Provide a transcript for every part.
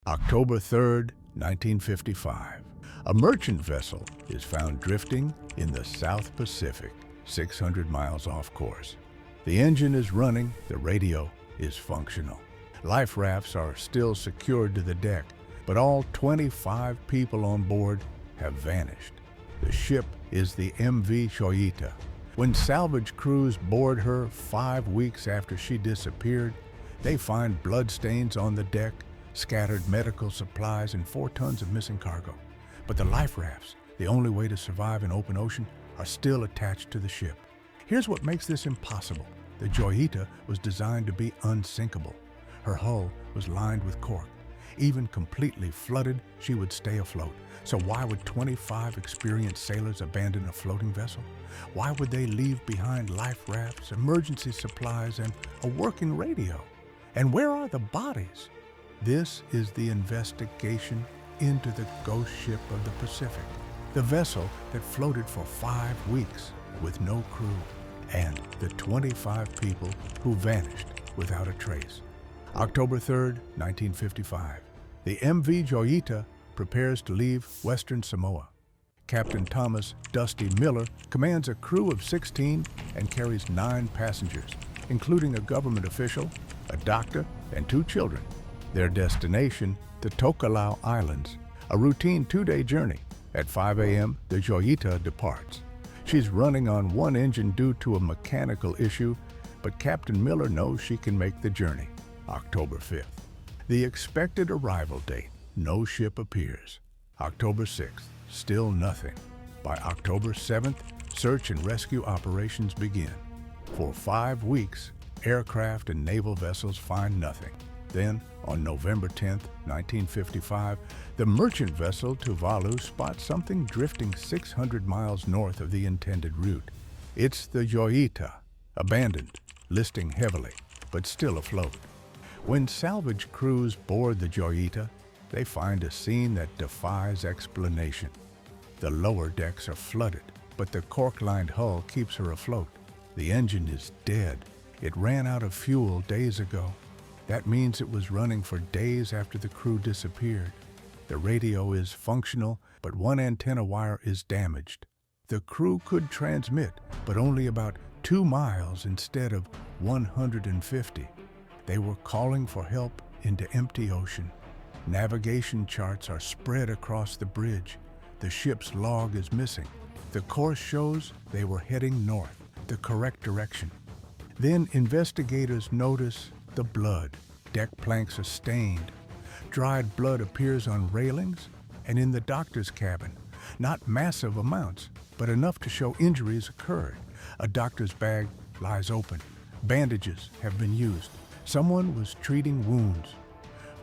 October 3rd, 1955. A merchant vessel is found drifting in the South Pacific, 600 miles off course. The engine is running, the radio is functional. Life rafts are still secured to the deck, but all 25 people on board have vanished. The ship is the MV Joyita. When salvage crews board her 5 weeks after she disappeared, they find bloodstains on the deck, scattered medical supplies, and 4 tons of missing cargo. But the life rafts, the only way to survive in open ocean, are still attached to the ship. Here's what makes this impossible. The Joyita was designed to be unsinkable. Her hull was lined with cork. Even completely flooded, she would stay afloat. So why would 25 experienced sailors abandon a floating vessel? Why would they leave behind life rafts, emergency supplies, and a working radio? And where are the bodies? This is the investigation into the ghost ship of the Pacific, the vessel that floated for 5 weeks with no crew, and the 25 people who vanished without a trace. October 3rd, 1955. The MV Joyita prepares to leave Western Samoa. Captain Thomas "Dusty" Miller commands a crew of 16 and carries 9 passengers, including a government official, a doctor, and 2 children. Their destination, the Tokelau Islands, a routine 2-day journey. At 5 a.m., the Joyita departs. She's running on one engine due to a mechanical issue, but Captain Miller knows she can make the journey. October 5th. The expected arrival date, no ship appears. October 6th, still nothing. By October 7th, search and rescue operations begin. For 5 weeks, aircraft and naval vessels find nothing. Then, on November 10th, 1955, the merchant vessel Tuvalu spots something drifting 600 miles north of the intended route. It's the Joyita, abandoned, listing heavily, but still afloat. When salvage crews board the Joyita, they find a scene that defies explanation. The lower decks are flooded, but the cork-lined hull keeps her afloat. The engine is dead. It ran out of fuel days ago. That means it was running for days after the crew disappeared. The radio is functional, but one antenna wire is damaged. The crew could transmit, but only about 2 miles instead of 150. They were calling for help into empty ocean. Navigation charts are spread across the bridge. The ship's log is missing. The course shows they were heading north, the correct direction. Then investigators notice the blood. Deck planks are stained. Dried blood appears on railings and in the doctor's cabin. Not massive amounts, but enough to show injuries occurred. A doctor's bag lies open. Bandages have been used. Someone was treating wounds.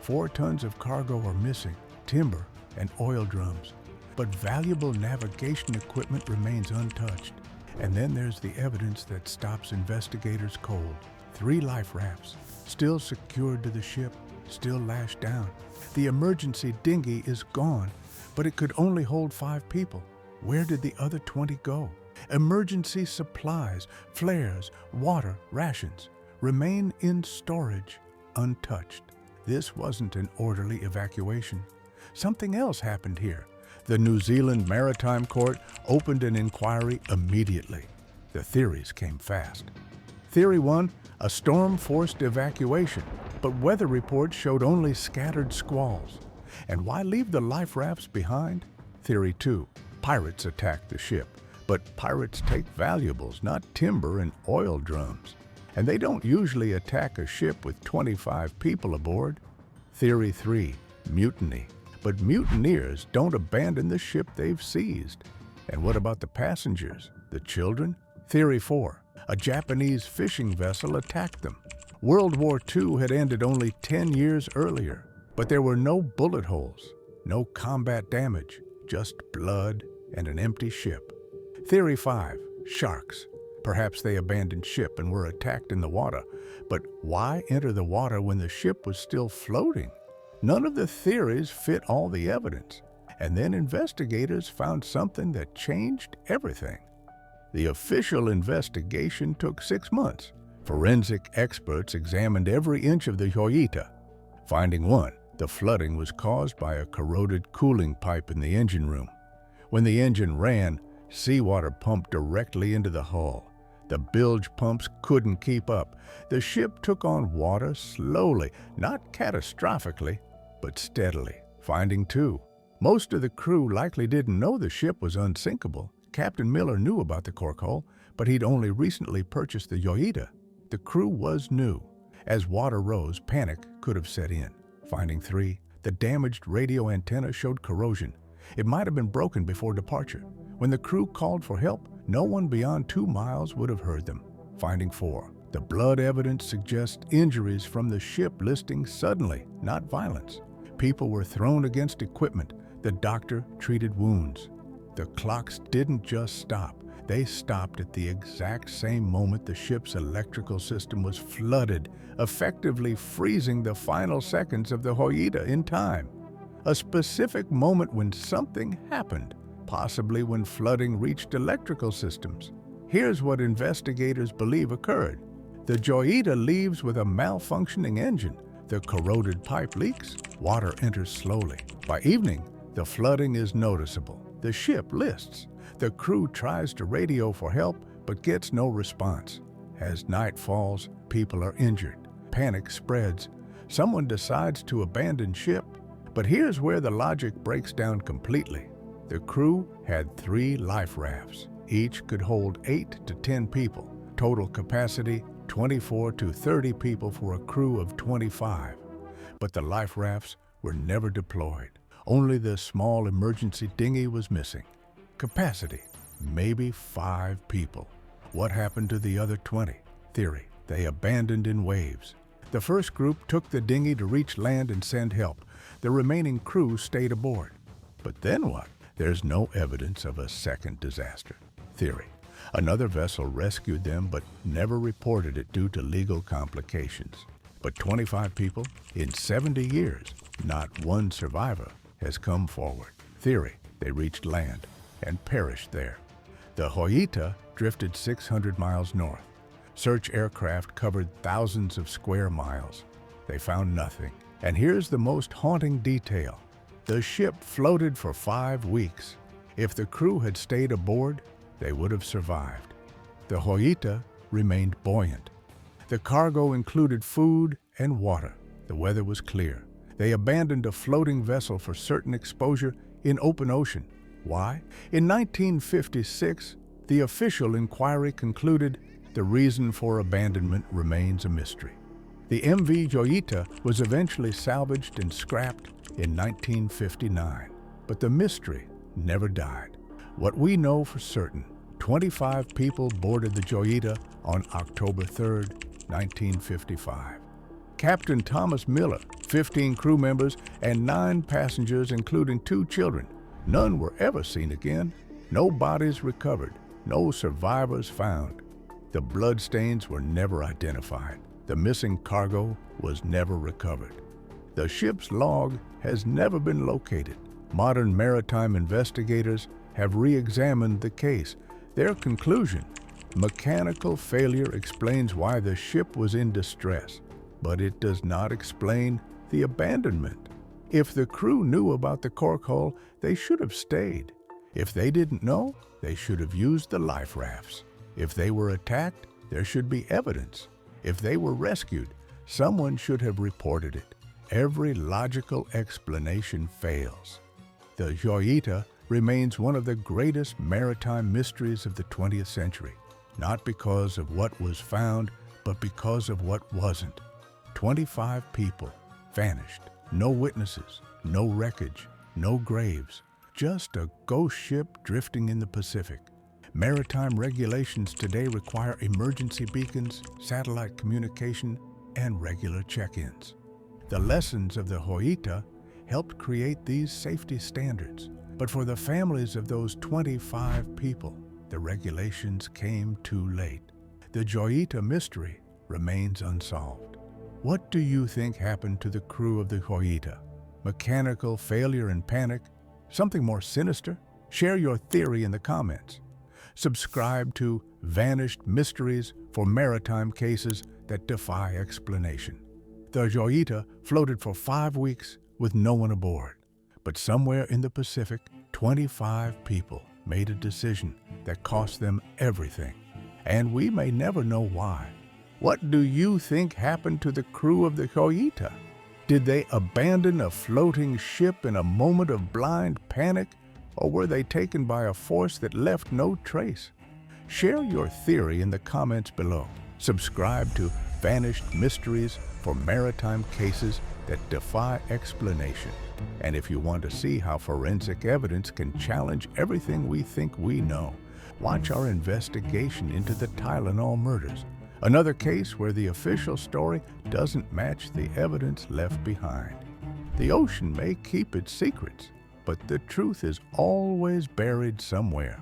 4 tons of cargo are missing, timber and oil drums. But valuable navigation equipment remains untouched. And then there's the evidence that stops investigators cold. 3 life rafts, still secured to the ship, still lashed down. The emergency dinghy is gone, but it could only hold 5 people. Where did the other 20 go? Emergency supplies, flares, water, rations remain in storage, untouched. This wasn't an orderly evacuation. Something else happened here. The New Zealand Maritime Court opened an inquiry immediately. The theories came fast. Theory 1, a storm forced evacuation, but weather reports showed only scattered squalls. And why leave the life rafts behind? Theory 2, pirates attacked the ship, but pirates take valuables, not timber and oil drums. And they don't usually attack a ship with 25 people aboard. Theory 3, mutiny. But mutineers don't abandon the ship they've seized. And what about the passengers, the children? Theory 4, a Japanese fishing vessel attacked them. World War II had ended only 10 years earlier, but there were no bullet holes, no combat damage, just blood and an empty ship. Theory 5, sharks. Perhaps they abandoned ship and were attacked in the water. But why enter the water when the ship was still floating? None of the theories fit all the evidence. And then investigators found something that changed everything. The official investigation took 6 months. Forensic experts examined every inch of the Joyita. Finding 1, The flooding was caused by a corroded cooling pipe in the engine room. When the engine ran, seawater pumped directly into the hull. The bilge pumps couldn't keep up. The ship took on water slowly, not catastrophically, but steadily, finding two. Most of the crew likely didn't know the ship was unsinkable. Captain Miller knew about the cork hole, but he'd only recently purchased the Joyita. The crew was new. As water rose, panic could have set in. Finding three, the damaged radio antenna showed corrosion. It might have been broken before departure. When the crew called for help, no one beyond 2 miles would have heard them. Finding four, the blood evidence suggests injuries from the ship listing suddenly, not violence. People were thrown against equipment. The doctor treated wounds. The clocks didn't just stop. They stopped at the exact same moment the ship's electrical system was flooded, effectively freezing the final seconds of the Joyita in time. A specific moment when something happened, possibly when flooding reached electrical systems. Here's what investigators believe occurred. The Joyita leaves with a malfunctioning engine. The corroded pipe leaks. Water enters slowly. By evening, the flooding is noticeable. The ship lists. The crew tries to radio for help, but gets no response. As night falls, people are injured. Panic spreads. Someone decides to abandon ship. But here's where the logic breaks down completely. The crew had 3 life rafts. Each could hold 8 to 10 people. Total capacity, 24 to 30 people for a crew of 25. But the life rafts were never deployed. Only the small emergency dinghy was missing. Capacity, maybe 5 people. What happened to the other 20? Theory, they abandoned in waves. The first group took the dinghy to reach land and send help. The remaining crew stayed aboard. But then what? There's no evidence of a second disaster. Theory, another vessel rescued them but never reported it due to legal complications. But 25 people in 70 years, not one survivor has come forward. Theory, they reached land and perished there. The Joyita drifted 600 miles north. Search aircraft covered thousands of square miles. They found nothing. And here's the most haunting detail. The ship floated for 5 weeks. If the crew had stayed aboard, they would have survived. The Joyita remained buoyant. The cargo included food and water. The weather was clear. They abandoned a floating vessel for certain exposure in open ocean. Why? In 1956, the official inquiry concluded the reason for abandonment remains a mystery. The MV Joyita was eventually salvaged and scrapped in 1959, but the mystery never died. What we know for certain, 25 people boarded the Joyita on October 3, 1955. Captain Thomas Miller, 15 crew members, and 9 passengers, including 2 children. None were ever seen again. No bodies recovered. No survivors found. The bloodstains were never identified. The missing cargo was never recovered. The ship's log has never been located. Modern maritime investigators have re-examined the case. Their conclusion, mechanical failure explains why the ship was in distress, but it does not explain the abandonment. If the crew knew about the cork hole, they should have stayed. If they didn't know, they should have used the life rafts. If they were attacked, there should be evidence. If they were rescued, someone should have reported it. Every logical explanation fails. The Joyita remains one of the greatest maritime mysteries of the 20th century, not because of what was found, but because of what wasn't. 25 people vanished. No witnesses, no wreckage, no graves, just a ghost ship drifting in the Pacific. Maritime regulations today require emergency beacons, satellite communication, and regular check-ins. The lessons of the Joyita helped create these safety standards. But for the families of those 25 people, the regulations came too late. The Joyita mystery remains unsolved. What do you think happened to the crew of the Joyita? Mechanical failure and panic? Something more sinister? Share your theory in the comments. Subscribe to Vanished Mysteries for maritime cases that defy explanation. The Joyita floated for 5 weeks with no one aboard. But somewhere in the Pacific, 25 people made a decision that cost them everything. And we may never know why. What do you think happened to the crew of the Joyita? Did they abandon a floating ship in a moment of blind panic, or were they taken by a force that left no trace? Share your theory in the comments below. Subscribe to Vanished Mysteries for maritime cases that defy explanation. And if you want to see how forensic evidence can challenge everything we think we know, watch our investigation into the Tylenol murders, another case where the official story doesn't match the evidence left behind. The ocean may keep its secrets, but the truth is always buried somewhere.